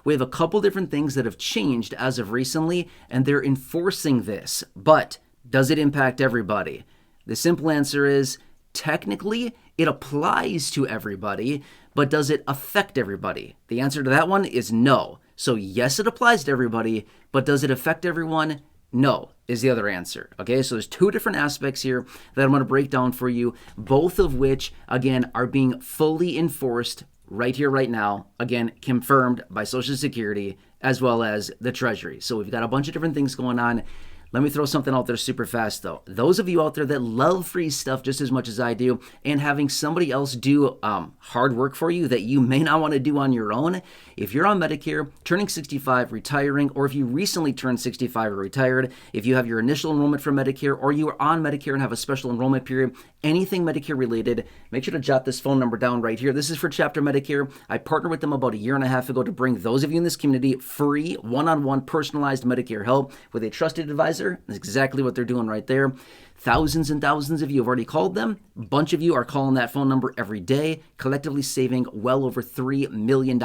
We have a couple different things that have changed as of recently, and they're enforcing this. But does it impact everybody? The simple answer is technically it applies to everybody, but does it affect everybody? The answer to that one is no. So yes, it applies to everybody, but does it affect everyone? No, is the other answer. Okay, so there's two different aspects here that I'm going to break down for you, both of which, again, are being fully enforced right here, right now. Again, confirmed by Social Security as well as the Treasury. So we've got a bunch of different things going on. Let me throw something out there super fast, though. Those of you out there that love free stuff just as much as I do, and having somebody else do hard work for you that you may not want to do on your own, if you're on Medicare, turning 65, retiring, or if you recently turned 65 or retired, if you have your initial enrollment for Medicare, or you are on Medicare and have a special enrollment period, anything Medicare related, make sure to jot this phone number down right here. This is for Chapter Medicare. I partnered with them about 1.5 years ago to bring those of you in this community free, one-on-one personalized Medicare help with a trusted advisor. That's exactly what they're doing right there. Thousands and thousands of you have already called them. A bunch of you are calling that phone number every day, collectively saving well over $3 million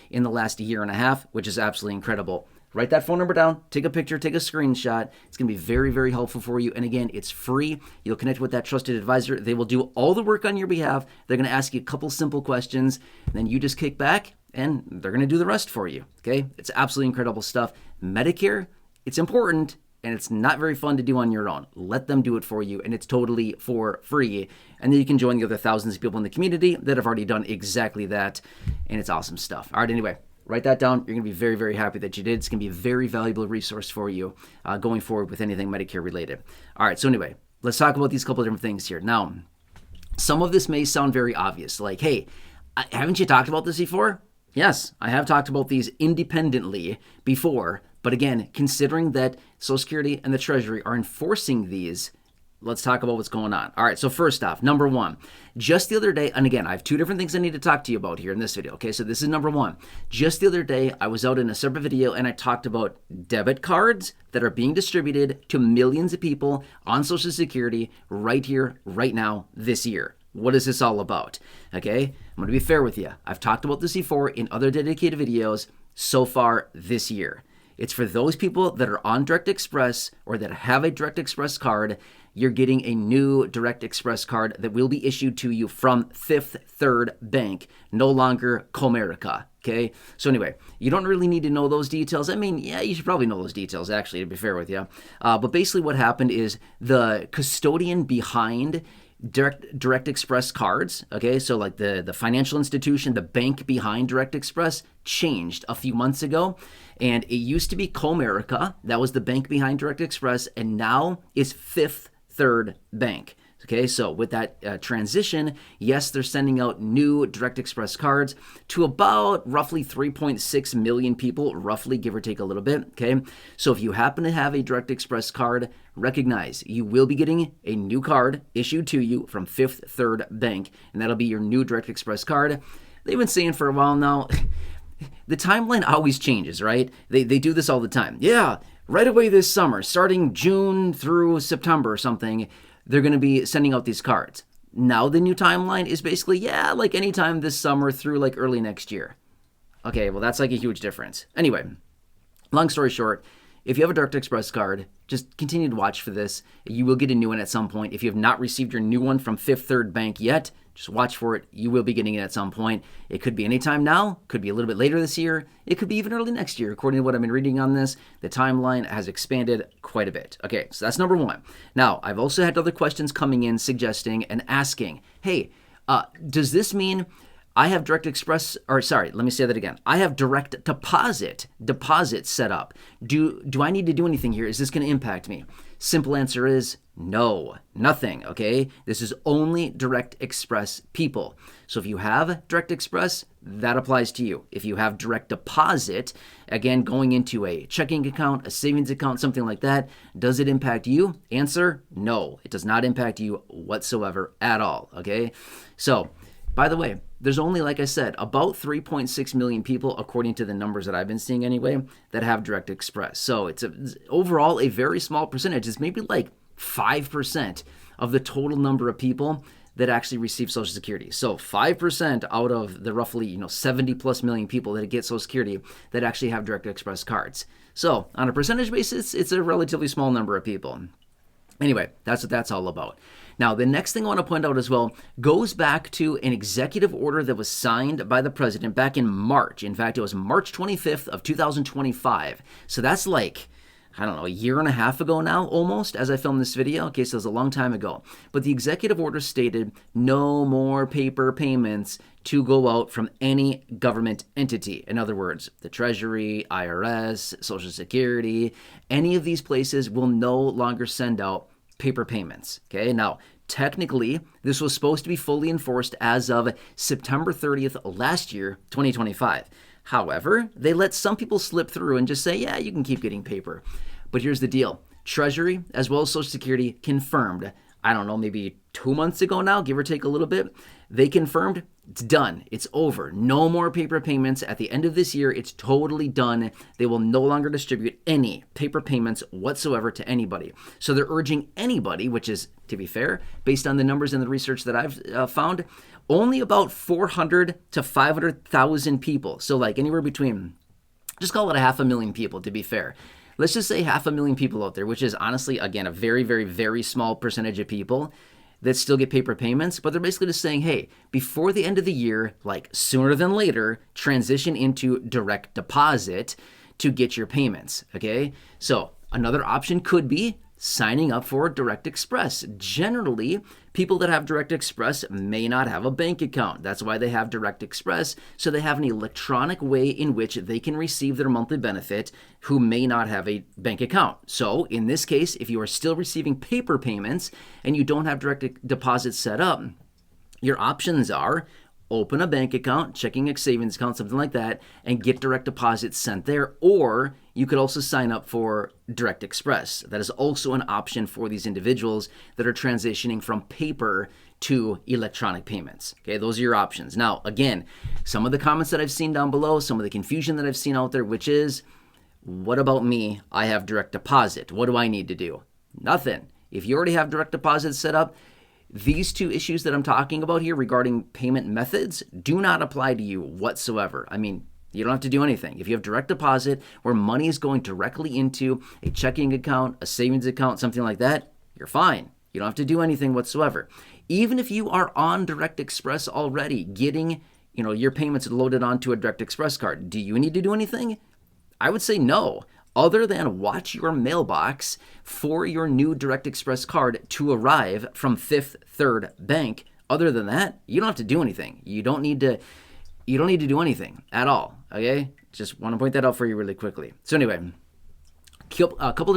in the last 1.5 years, which is absolutely incredible. Write that phone number down, take a picture, take a screenshot. It's going to be very, very helpful for you. And again, it's free. You'll connect with that trusted advisor. They will do all the work on your behalf. They're going to ask you a couple simple questions, and then you just kick back, and they're going to do the rest for you. Okay? It's absolutely incredible stuff. Medicare, it's important, and it's not very fun to do on your own. Let them do it for you, and it's totally for free. And then you can join the other thousands of people in the community that have already done exactly that, and it's awesome stuff. All right, anyway, write that down. You're going to be very, very happy that you did. It's going to be a very valuable resource for you going forward with anything Medicare related. All right, so anyway, let's talk about these couple different things here. Now, some of this may sound very obvious, like, hey, haven't you talked about this before? Yes, I have talked about these independently before, but again, considering that Social Security and the Treasury are enforcing these, let's talk about what's going on. All right, so first off, number one, just the other day, and again, I have two different things I need to talk to you about here in this video, okay? So this is number one. Just the other day, I was out in a separate video and I talked about debit cards that are being distributed to millions of people on Social Security right here, right now, this year. What is this all about? Okay, I'm going to be fair with you. I've talked about this before in other dedicated videos so far this year. It's for those people that are on Direct Express or that have a Direct Express card. You're getting a new Direct Express card that will be issued to you from Fifth Third Bank, no longer Comerica. Okay, so anyway, you don't really need to know those details. I mean, yeah, you should probably know those details, actually, to be fair with you. But basically what happened is the custodian behind Direct Express cards, okay, so like the financial institution, the bank behind Direct Express changed a few months ago, and it used to be Comerica, that was the bank behind Direct Express, and now it's Fifth Third Bank. Okay, so with that transition, yes, they're sending out new Direct Express cards to about roughly 3.6 million people, roughly, give or take a little bit, okay? So if you happen to have a Direct Express card, recognize you will be getting a new card issued to you from Fifth Third Bank, and that'll be your new Direct Express card. They've been saying for a while now, the timeline always changes, right? They do this all the time. Yeah, right away this summer, starting June through September or something, they're going to be sending out these cards. Now the new timeline is basically, yeah, like anytime this summer through like early next year. Okay, well, that's like a huge difference. Anyway, long story short, if you have a Direct Express card, just continue to watch for this. You will get a new one at some point. If you have not received your new one from Fifth Third Bank yet, just watch for it. You will be getting it at some point. It could be anytime now, could be a little bit later this year. It could be even early next year. According to what I've been reading on this, the timeline has expanded quite a bit. Okay, so that's number one. Now, I've also had other questions coming in suggesting and asking, hey, does this mean I have Direct Express, or sorry, let me say that again. I have direct deposit set up. Do I need to do anything here? Is this going to impact me? Simple answer is no, nothing, okay? This is only Direct Express people. So if you have Direct Express, that applies to you. If you have direct deposit, again, going into a checking account, a savings account, something like that, does it impact you? Answer, no. It does not impact you whatsoever at all, okay? So, by the way, there's only, like I said, about 3.6 million people, according to the numbers that I've been seeing anyway, that have Direct Express. So it's overall a very small percentage. It's maybe like 5% of the total number of people that actually receive Social Security. So 5% out of the roughly 70 plus million people that get Social Security that actually have Direct Express cards. So on a percentage basis, it's a relatively small number of people. Anyway, that's what that's all about. Now, the next thing I want to point out as well goes back to an executive order that was signed by the president back in March. In fact, it was March 25th of 2025. So that's like, I don't know, a year and a half ago now, almost, as I filmed this video. Okay, so it was a long time ago. But the executive order stated no more paper payments to go out from any government entity. In other words, the Treasury, IRS, Social Security, any of these places will no longer send out paper payments. Okay, now, technically, this was supposed to be fully enforced as of September 30th last year, 2025. However, they let some people slip through and just say, yeah, you can keep getting paper. But here's the deal. Treasury, as well as Social Security, confirmed, I don't know, maybe 2 months ago now, give or take a little bit, they confirmed it's done. It's over. No more paper payments. At the end of this year, it's totally done. They will no longer distribute any paper payments whatsoever to anybody. So they're urging anybody, which is, to be fair, based on the numbers and the research that I've found, only about 400 to 500,000 people. So like anywhere between, just call it 500,000 people, to be fair. Let's just say 500,000 people out there, which is honestly, again, a very, very, very small percentage of people that still get paper payments, but they're basically just saying, hey, before the end of the year, like sooner than later, transition into direct deposit to get your payments, okay? So another option could be signing up for Direct Express. Generally, people that have Direct Express may not have a bank account. That's why they have Direct Express, so they have an electronic way in which they can receive their monthly benefit who may not have a bank account. So in this case, if you are still receiving paper payments and you don't have direct deposit set up, your options are open a bank account, checking a savings account, something like that, and get direct deposits sent there. Or you could also sign up for Direct Express. That is also an option for these individuals that are transitioning from paper to electronic payments. Okay, those are your options. Now, again, some of the comments that I've seen down below, some of the confusion that I've seen out there, which is, what about me? I have direct deposit. What do I need to do? Nothing. If you already have direct deposit set up, these two issues that I'm talking about here regarding payment methods do not apply to you whatsoever. I mean, you don't have to do anything. If you have direct deposit where money is going directly into a checking account, a savings account, something like that, you're fine. You don't have to do anything whatsoever. Even if you are on Direct Express already, getting your payments loaded onto a Direct Express card, do you need to do anything? I would say no, other than watch your mailbox for your new Direct Express card to arrive from Fifth Third Bank. Other than that, you don't have to do anything. You don't need to do anything at all, okay? Just want to point that out for you really quickly. So anyway, a couple